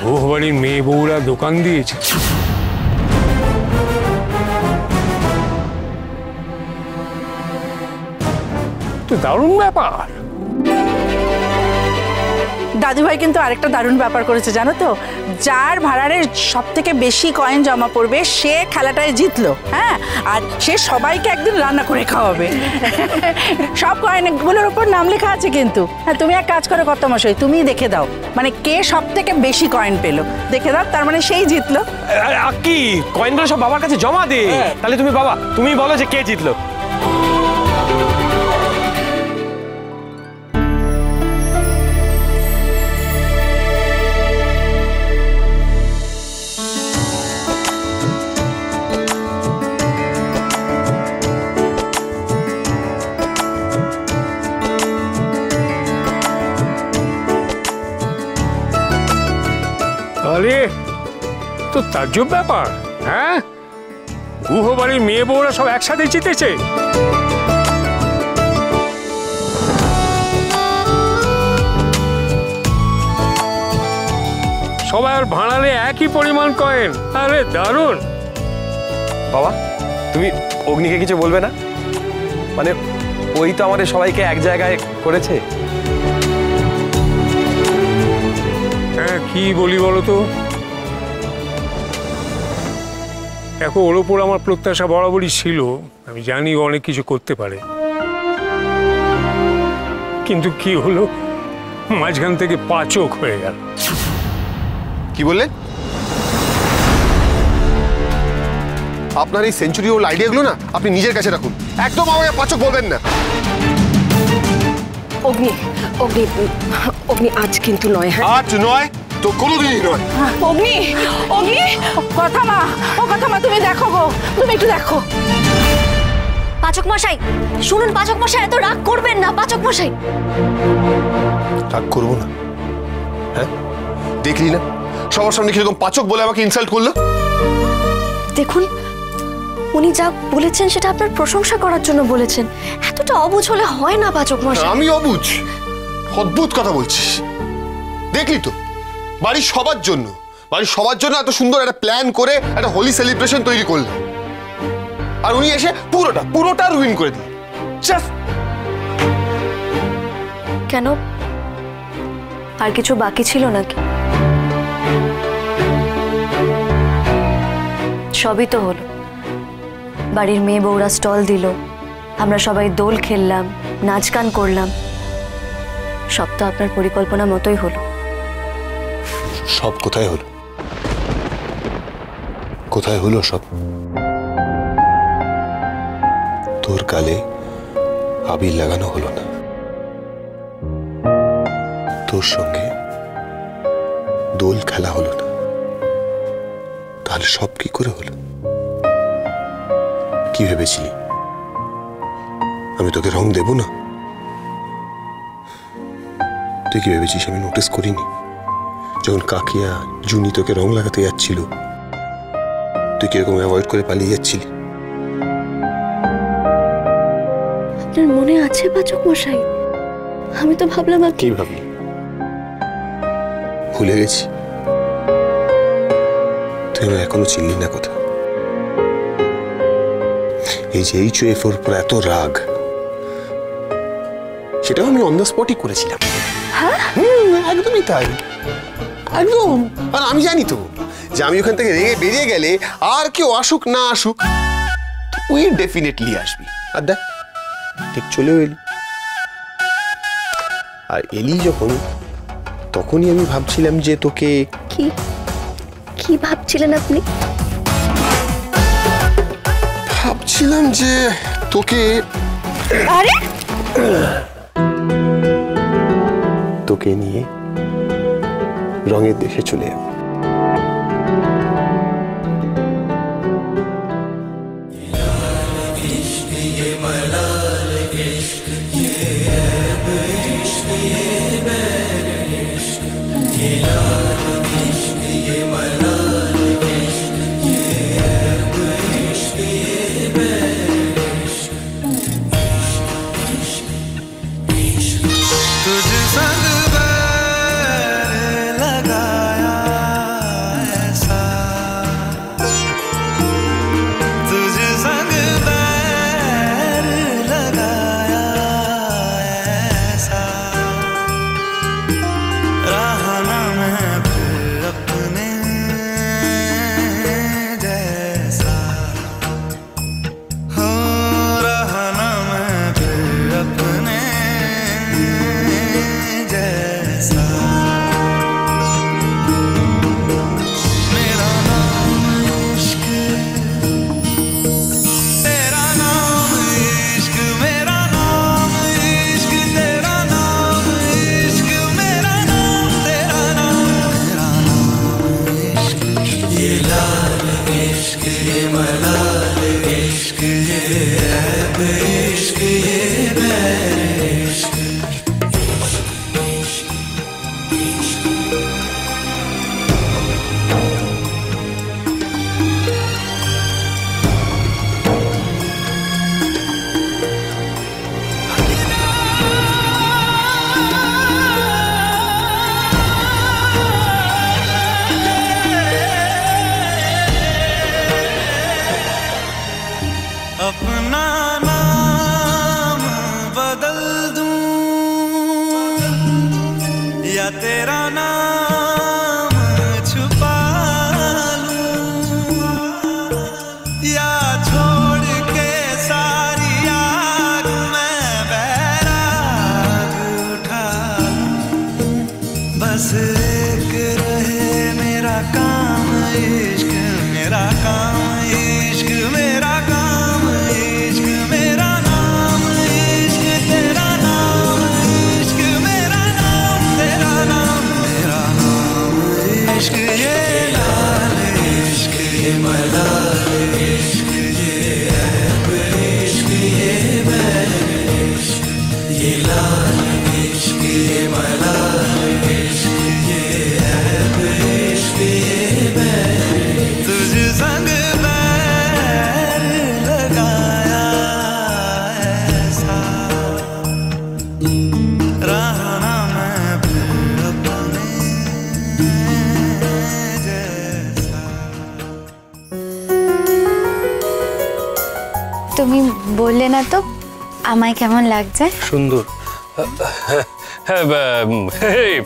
গুহবাড়ির মেয়ে বউরা দোকান দিয়েছে। তো দারুণ ব্যাপার। দাদুভাই কিন্তু আরেকটা দারুণ ব্যাপার করেছে জানো তো, যার ভাড়ারে সব থেকে বেশি কয়েন জমা পড়বে সে খেলাটায় জিতলো। হ্যাঁ, আর সে সবাইকে একদিন রান্না করে খাওয়াবে। সব কয়েনগুলোর উপর নাম লেখা আছে কিন্তু। হ্যাঁ, তুমি এক কাজ করো কর্তামশাই, তুমিই দেখে দাও মানে কে সব থেকে বেশি কয়েন পেলো, দেখে দাও, তার মানে সেই জিতলো। কি কয়েনগুলো সব বাবার কাছে জমা দে, তাহলে তুমি বাবা তুমি বলো যে কে জিতলো। আরে তো তাজ্জব ব্যাপার। হ্যাঁ, গুহবাড়ির মেয়ে বউরা সব একসাথে জিতেছে। সবার ভাড়ালে একই পরিমাণ কয়েন। আরে দারুণ। বাবা তুমি অগ্নিকে কিছু বলবে না? মানে ওই তো আমাদের সবাইকে এক জায়গায় করেছে। হ্যাঁ, কি বলি বলো তো, দেখো ওর ওপর আমার প্রত্যাশা বরাবরই ছিল। আমি জানি ও অনেক কিছু করতে পারে, কিন্তু কি হলো, মাঝখান থেকে পাচক হয়ে গেল। কি বললেন? আপনার এই সেঞ্চুরি ওল আইডিয়াগুলো না আপনি নিজের কাছে রাখুন, একদম আমাকে পাচক বলবেন না। অগ্নি অগ্নি অগ্নি আজ কিন্তু নয়। হ্যাঁ, আজ নয় তো কোনোদিনই নয়। অগ্নি অগ্নি কথা মা, ও কথা মা, তুমি দেখো গো, তুমি একটু দেখো। পাচক মশাই শুনুন, পাচক মশাই এত রাগ করবেন না। পাচক মশাই রাগ করবো না? হ্যাঁ, দেখলি না সবার সামনে কিরকম পাচক বলে আমাকে ইনসাল্ট করলো। দেখুন, উনি যা বলেছেন সেটা আপনার প্রশংসা করার জন্য বলেছেন, এতটা অবুঝ হলে হয় না পাচক মশাই। আমি অবুঝ? অদ্ভুত কথা বলছিস। দেখলি তো বাড়ির সবার জন্য এত সুন্দর একটা প্ল্যান করে একটা হোলি সেলিব্রেশন তৈরি করলেন, আর উনি এসে পুরোটা রুইন করে দিলেন। কেন, আর কিছু বাকি ছিল নাকি? সবই তো হলো। বাড়ির মেয়ে বউরা স্টল দিল, আমরা সবাই দোল খেললাম, নাচ গান করলাম, সব তো আপনার পরিকল্পনা মতোই হলো। সব কোথায় হলো? কোথায় হলো সব? তোর গালে আবির লাগানো হলো না, তোর সঙ্গে দোল খেলা হলো না, তাহলে সব কি করে হলো? কি ভেবেছিলি আমি তোকে রং দেব না? তুই কি ভেবেছিস আমি নোটিস করিনি? যখন কাকিয়া জুনি তোকে রং লাগাতে যাচ্ছিল তুই কিরকম অ্যাভয়েড করে পালিয়ে যাচ্ছিলি? আপনার মনে আছে পাচক মশাই? আমি তো ভাবলাম। কি ভাবলি? ভুলে গেছি? তুই আমার এখনো চিনলি না কথা। এই যে HOF-এর উপর এত রাগ, সেটাও আমি অন দ্য স্পটই করেছিলাম। একদমই তাই, একদম। আর আমি জানি তো যে আমি ওখান থেকে রেগে বেরিয়ে গেলে আর কেউ আসুক না আসুক তুই ডেফিনেটলি আসবি। আর দেখ ঠিক চলেও এলি। আর এলি যখন, তখনই আমি ভাবছিলাম যে তোকে। কি কি ভাবছিলেন আপনি? ভাবছিলাম যে তোকে, আরে তোকে নিয়ে রঙের দেশে চলে যাব। तुझ संग लगाया अपना नाम बदल दूं या तेरा नाम छुपा लूं या छोड़ के सारी आग मैं बैराग उठा लूं बस एक रहे मेरा काम इश्क मेरा काम इश्क मेरा काम इश्क मेरा नाम इश्क तेरा नाम इश्क मेरा नाम तेरा नाम मेरा नाम इश्क ये लाल इश्क ये मलाल इश्क ये ऐब इश्क ये बैर इश्क ये लाल इश्क ये मलाल इश्क ये ऐब इश्क ये बैर तुझ संग তুমি বললে না তো আমায় কেমন লাগছে? সুন্দর।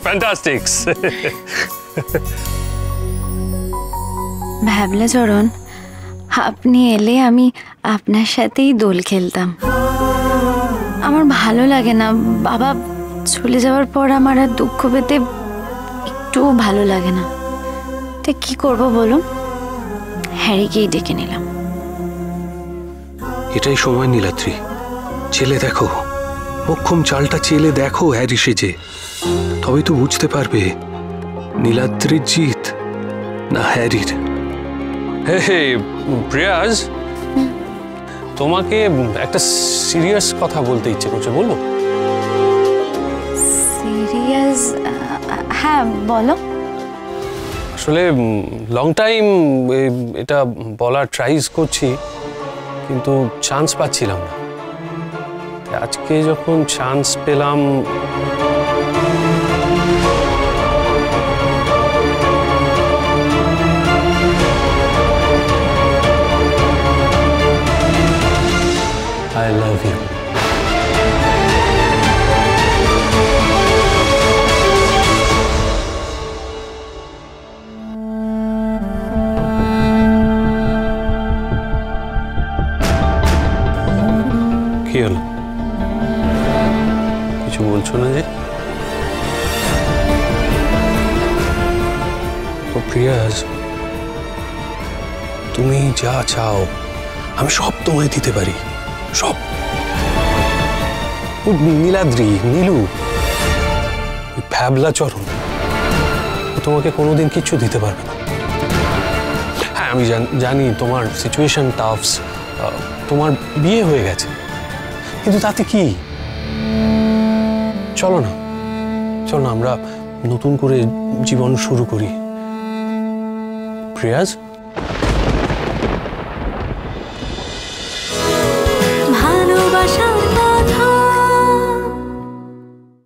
ফ্যান্টাস্টিক্স। ভাবলে চরণ আপনি এলে আমি আপনার সাথেই দোল খেলতাম। আমার ভালো লাগে না, বাবা চলে যাওয়ার পর আমার আর দুঃখ পেতে একটুও ভালো লাগে না। তো কি করব বলুন, হ্যারিকেই ডেকে নিলাম। এটাই সময় নীলাদ্রি, চেলে দেখো, মোক্ষম চালটা চেলে দেখো হ্যারি সেজে, তবেই তো বুঝতে পারবে নীলাদ্রির জিত না হ্যারির। হে প্রিয়াজ, তোমাকে একটা সিরিয়াস কথা বলতে ইচ্ছে করছে, বলবো? সিরিয়াস? হ্যাঁ বলো। আসলে লং টাইম এটা বলার ট্রাইজ করছি, কিন্তু চান্স পাচ্ছিলাম না। আজকে যখন চান্স পেলাম, I love you. কি হলো? কিছু বলছো না যে? তো প্রিয়াজ, তুমি যা চাও আমি সব তোমায় দিতে পারি, সব। নীলাদ্রি, নীলু, ফ্যাবলা চরণ তোমাকে কোনোদিন কিচ্ছু দিতে পারবে না। হ্যাঁ আমি জানি তোমার সিচুয়েশন টাফস, তোমার বিয়ে হয়ে গেছে, কিন্তু তাতে কি? চলো না, চলো না আমরা নতুন করে জীবন শুরু করি। প্রিয়াজ।